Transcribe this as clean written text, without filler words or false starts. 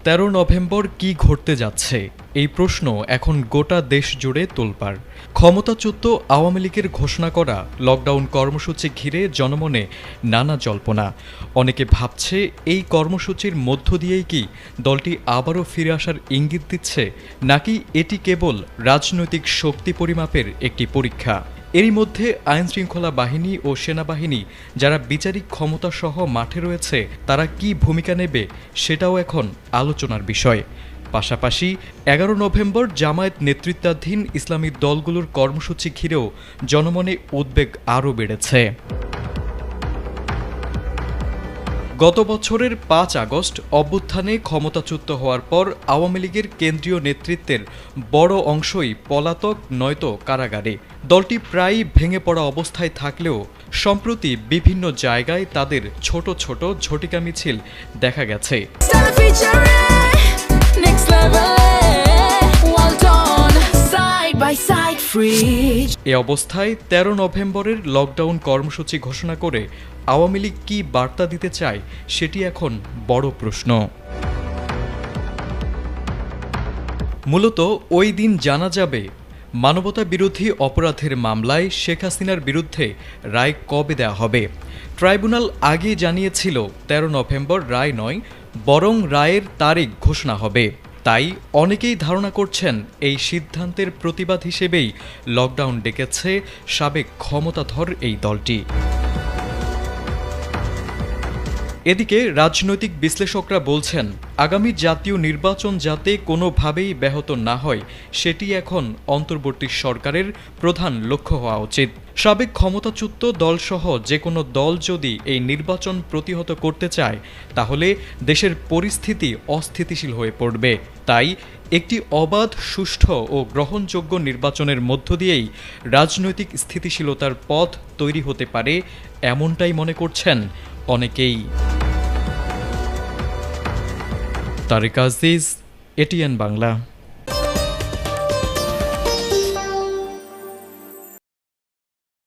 13 November কি ঘটতে যাচ্ছে এই প্রশ্ন এখন গোটা দেশ জুড়ে তোলপাড়। ক্ষমতাচ্যুত আওয়ামী লীগের ঘোষণা করা লকডাউন কর্মসূচি ঘিরে জনমনে নানা জল্পনা। অনেকে ভাবছে এই কর্মসূচির মধ্য দিয়েই কি দলটি আবারও ফিরে আসার ইঙ্গিত দিচ্ছে, নাকি এটি কেবল রাজনৈতিক শক্তি পরিমাপের একটি পরীক্ষা। এরই মধ্যে আইনশৃঙ্খলা বাহিনী ও সেনাবাহিনী যারা বিচারিক ক্ষমতাসহ মাঠে রয়েছে তারা কি ভূমিকা নেবে সেটাও এখন আলোচনার বিষয়। পাশাপাশি 11 নভেম্বর জামায়াত নেতৃত্বাধীন ইসলামী দলগুলোর কর্মসূচি ঘিরেও জনমনে উদ্বেগ আরও বেড়েছে। গত বছরের 5 আগস্ট অভ্যুত্থানে ক্ষমতাচ্যুত হওয়ার পর আওয়ামী লীগের কেন্দ্রীয় নেতৃত্বের বড় অংশই পলাতক নয়তো কারাগারে। দলটি প্রায়ই ভেঙে পড়া অবস্থায় থাকলেও সম্প্রতি বিভিন্ন জায়গায় তাদের ছোট ছোট ঝটিকা মিছিল দেখা গেছে। এ অবস্থায় 13 নভেম্বরের লকডাউন কর্মসূচি ঘোষণা করে আওয়ামী লীগ কি বার্তা দিতে চায় সেটি এখন বড় প্রশ্ন। মূলত ওই দিন জানা যাবে মানবতা বিরোধী অপরাধের মামলায় শেখ হাসিনার বিরুদ্ধে রায় কবে দেওয়া হবে। ট্রাইব্যুনাল আগেই জানিয়েছিল 13 নভেম্বর রায় নয়, বরং রায়ের তারিখ ঘোষণা হবে। তাই অনেকেই ধারণা করছেন এই সিদ্ধান্তের প্রতিবাদ হিসেবেই লকডাউন ডেকেছে সাবেক ক্ষমতাধর এই দলটি। এদিকে রাজনৈতিক বিশ্লেষকরা বলছেন, আগামী জাতীয় নির্বাচন যাতে কোনোভাবেই ব্যাহত না হয় সেটি এখন অন্তর্বর্তী সরকারের প্রধান লক্ষ্য হওয়া উচিত। সাবেক ক্ষমতাচ্যুত দলসহ যে কোনো দল যদি এই নির্বাচন প্রতিহত করতে চায় তাহলে দেশের পরিস্থিতি অস্থিতিশীল হয়ে পড়বে। তাই একটি অবাধ, সুষ্ঠু ও গ্রহণযোগ্য নির্বাচনের মধ্য দিয়েই রাজনৈতিক স্থিতিশীলতার পথ তৈরি হতে পারে, এমনটাই মনে করছেন অনেকেই। তারিক আজিজ, এটিএন বাংলা।